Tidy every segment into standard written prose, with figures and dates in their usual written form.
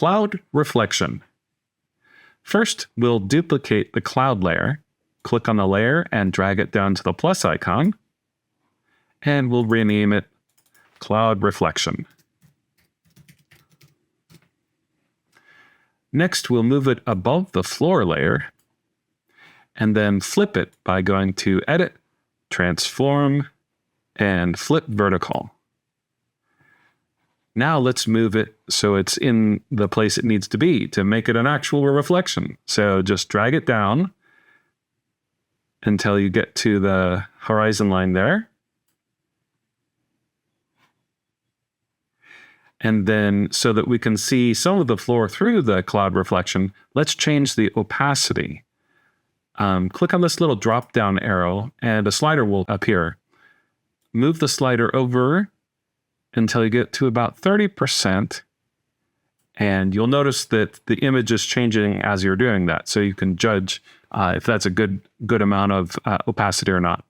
cloud reflection. First, we'll duplicate the cloud layer, click on the layer and drag it down to the plus icon, and we'll rename it cloud reflection. Next, we'll move it above the floor layer and then flip it by going to Edit, Transform, and Flip Vertical. Now let's move it so it's in the place it needs to be to make it an actual reflection. So just drag it down until you get to the horizon line there. And then so that we can see some of the floor through the cloud reflection, let's change the opacity. Click on this little drop-down arrow and a slider will appear. Move the slider over until you get to about 30%. And you'll notice that the image is changing as you're doing that. So you can judge if that's a good amount of opacity or not.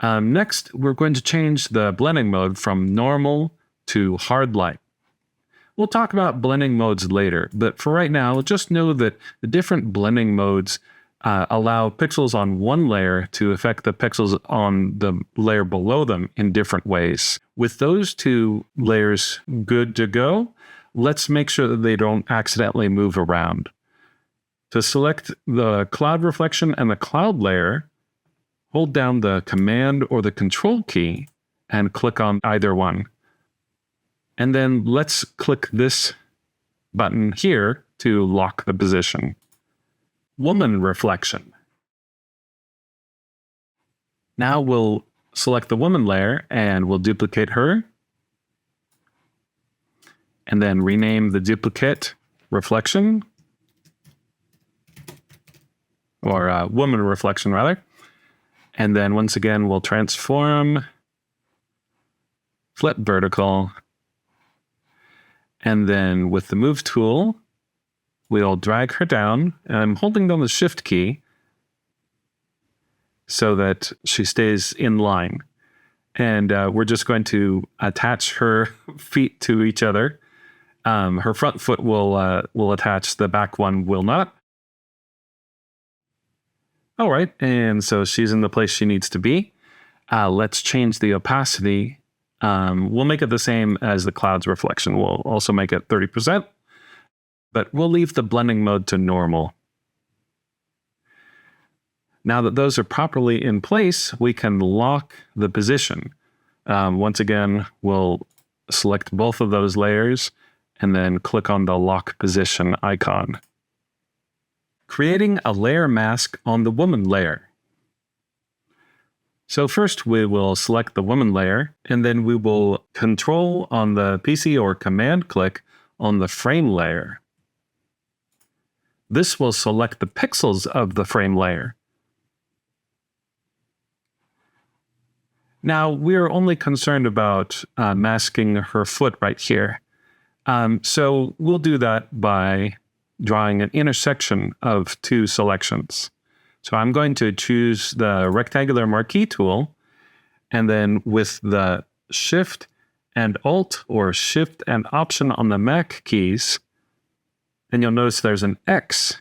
Next, we're going to change the blending mode from normal to hard light. We'll talk about blending modes later, but for right now, just know that the different blending modes allow pixels on one layer to affect the pixels on the layer below them in different ways. With those two layers good to go, let's make sure that they don't accidentally move around. To select the cloud reflection and the cloud layer, hold down the Command or the Control key and click on either one. And then let's click this button here to lock the position. Woman reflection. Now we'll select the woman layer and we'll duplicate her. And then rename the duplicate reflection. Or woman reflection, rather. And then once again, we'll transform, flip vertical. And then with the move tool, we'll drag her down. And I'm holding down the shift key so that she stays in line. And we're just going to attach her feet to each other. Her front foot will attach, the back one will not. All right, and so she's in the place she needs to be. Let's change the opacity. We'll make it the same as the cloud's reflection. We'll also make it 30%, but we'll leave the blending mode to normal. Now that those are properly in place, we can lock the position. Once again, we'll select both of those layers and then click on the lock position icon. Creating a layer mask on the woman layer. So first we will select the woman layer, and then we will control on the PC or command click on the frame layer. This will select the pixels of the frame layer. Now we're only concerned about masking her foot right here. So we'll do that by drawing an intersection of two selections. So I'm going to choose the rectangular marquee tool, and then with the Shift and Alt or Shift and Option on the Mac keys, and you'll notice there's an X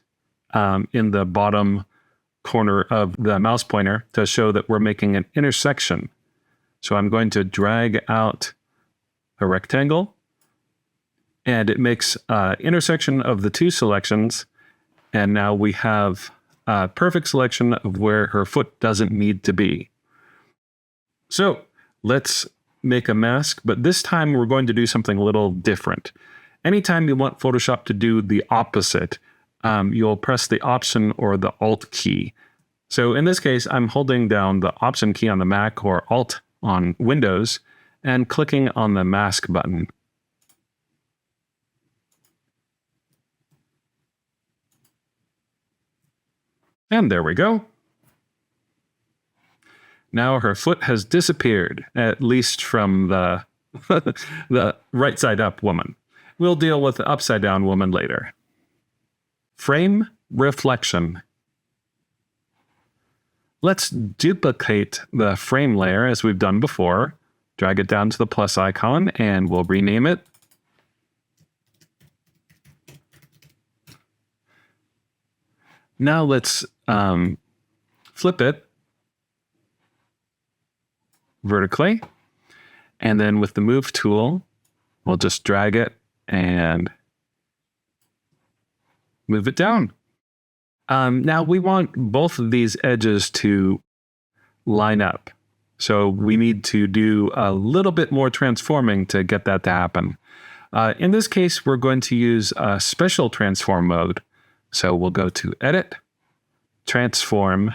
in the bottom corner of the mouse pointer to show that we're making an intersection. So I'm going to drag out a rectangle, and it makes an intersection of the two selections, and now we have a perfect selection of where her foot doesn't need to be. So let's make a mask, but this time we're going to do something a little different. Anytime you want Photoshop to do the opposite, you'll press the Option or the Alt key. So in this case, I'm holding down the Option key on the Mac or Alt on Windows and clicking on the mask button. And there we go. Now her foot has disappeared, at least from the, the right side up woman. We'll deal with the upside down woman later. Frame reflection. Let's duplicate the frame layer as we've done before. Drag it down to the plus icon and we'll rename it Now let's flip it vertically. And then with the move tool, we'll just drag it and move it down. Now we want both of these edges to line up. So we need to do a little bit more transforming to get that to happen. In this case, we're going to use a special transform mode. So we'll go to Edit, Transform,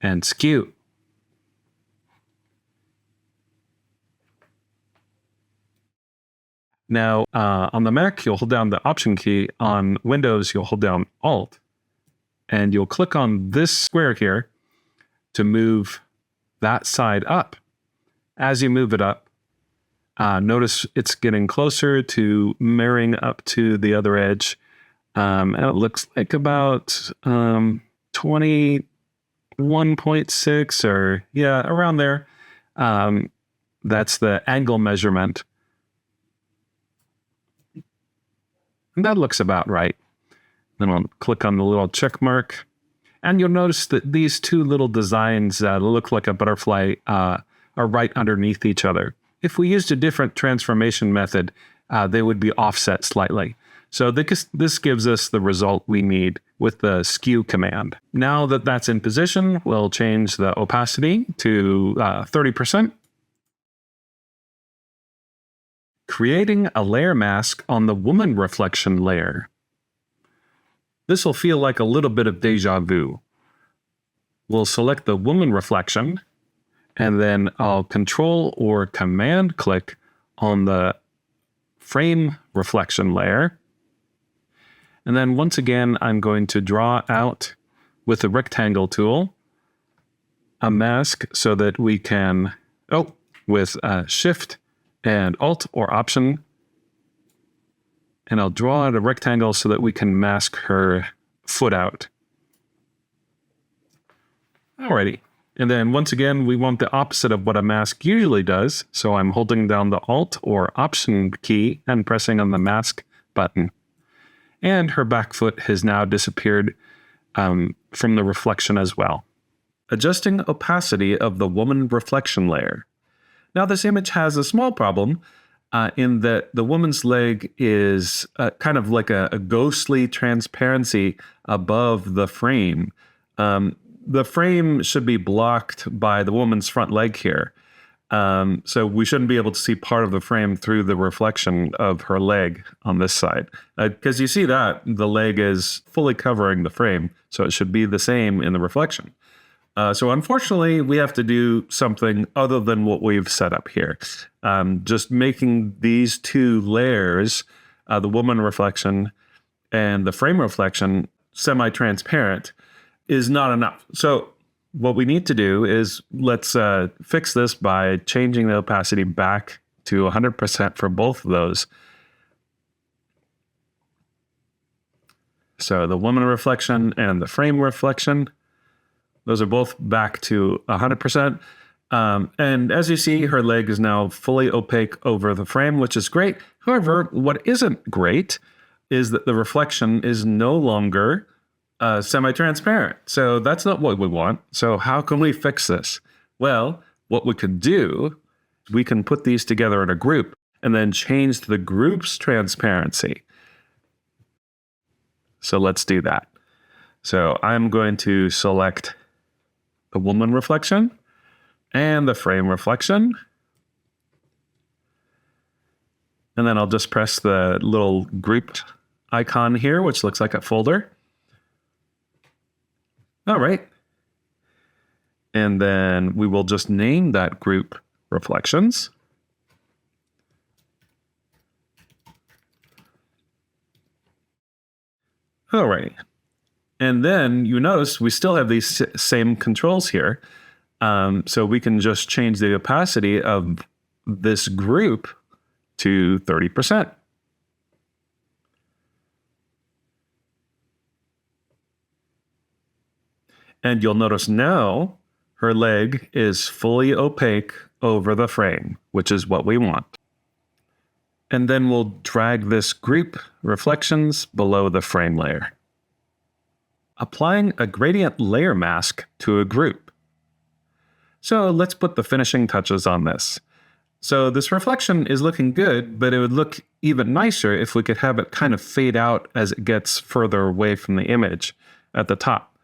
and Skew. Now, on the Mac, you'll hold down the Option key. On Windows, you'll hold down Alt. And you'll click on this square here to move that side up. As you move it up, notice it's getting closer to mirroring up to the other edge. And it looks like about 21.6 or, yeah, around there. That's the angle measurement. And that looks about right. Then I'll click on the little check mark. And you'll notice that these two little designs that look like a butterfly are right underneath each other. If we used a different transformation method, they would be offset slightly. So this gives us the result we need with the skew command. Now that that's in position, we'll change the opacity to 30%. Creating a layer mask on the woman reflection layer. This will feel like a little bit of deja vu. We'll select the woman reflection, and then I'll Control or Command click on the frame reflection layer. And then once again, I'm going to draw out with the rectangle tool a mask so that we can, with Shift and Alt or Option, and I'll draw out a rectangle so that we can mask her foot out. Alrighty. And then once again, we want the opposite of what a mask usually does. So I'm holding down the Alt or Option key and pressing on the mask button. And her back foot has now disappeared from the reflection as well. Adjusting opacity of the woman reflection layer. Now this image has a small problem in that the woman's leg is kind of like a ghostly transparency above the frame. The frame should be blocked by the woman's front leg here. So we shouldn't be able to see part of the frame through the reflection of her leg on this side. Because you see that the leg is fully covering the frame, so it should be the same in the reflection. So unfortunately, we have to do something other than what we've set up here. Just making these two layers, the woman reflection and the frame reflection, semi-transparent is not enough. So what we need to do is let's fix this by changing the opacity back to 100% for both of those. So the woman reflection and the frame reflection, those are both back to 100%. And as you see, her leg is now fully opaque over the frame, which is great. However, what isn't great is that the reflection is no longer semi-transparent. So that's not what we want. So how can we fix this? Well, what we could do, we can put these together in a group and then change the group's transparency. So let's do that. So I'm going to select the woman reflection and the frame reflection. And then I'll just press the little group icon here, which looks like a folder. All right. And then we will just name that group reflections. All right. And then you notice we still have these same controls here. So we can just change the opacity of this group to 30%. And you'll notice now her leg is fully opaque over the frame, which is what we want. And then we'll drag this group reflections below the frame layer. applying a gradient layer mask to a group. So let's put the finishing touches on this. So this reflection is looking good, but it would look even nicer if we could have it kind of fade out as it gets further away from the image at the top.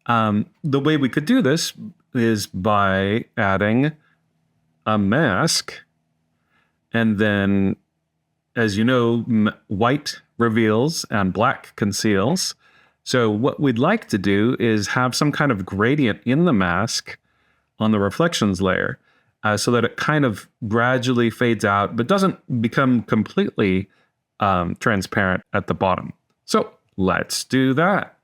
The way we could do this is by adding a mask, and then, as you know, white reveals and black conceals. So what we'd like to do is have some kind of gradient in the mask on the reflections layer, so that it kind of gradually fades out, but doesn't become completely transparent at the bottom. So let's do that.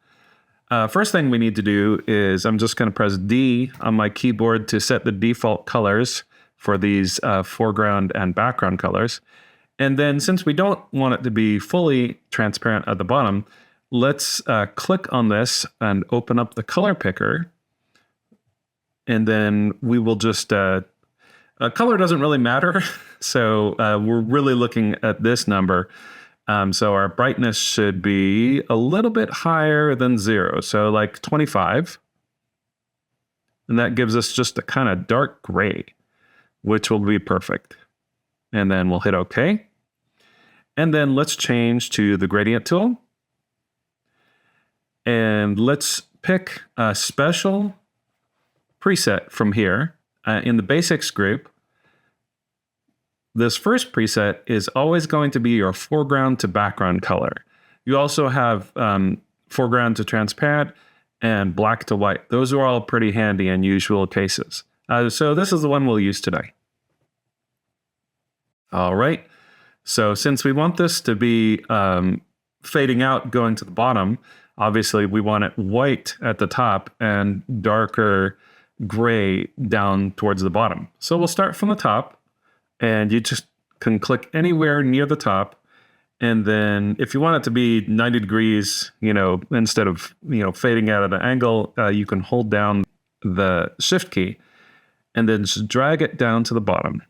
First thing we need to do is I'm just going to press D on my keyboard to set the default colors for these foreground and background colors. And then since we don't want it to be fully transparent at the bottom, let's click on this and open up the color picker. And then we will just, color doesn't really matter. So we're really looking at this number. So our brightness should be a little bit higher than 0. So like 25. And that gives us just a kind of dark gray, which will be perfect. And then we'll hit OK. And then let's change to the gradient tool. And let's pick a special preset from here. In the basics group, this first preset is always going to be your foreground to background color. You also have foreground to transparent and black to white. Those are all pretty handy in usual cases. So this is the one we'll use today. All right. So since we want this to be fading out going to the bottom, obviously we want it white at the top and darker gray down towards the bottom. So we'll start from the top, and you just can click anywhere near the top. And then if you want it to be 90 degrees, instead of, fading out at an angle, you can hold down the shift key and then just drag it down to the bottom.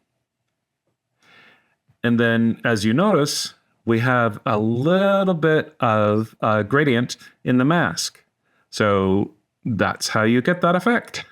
And then as you notice, we have a little bit of gradient in the mask. So that's how you get that effect.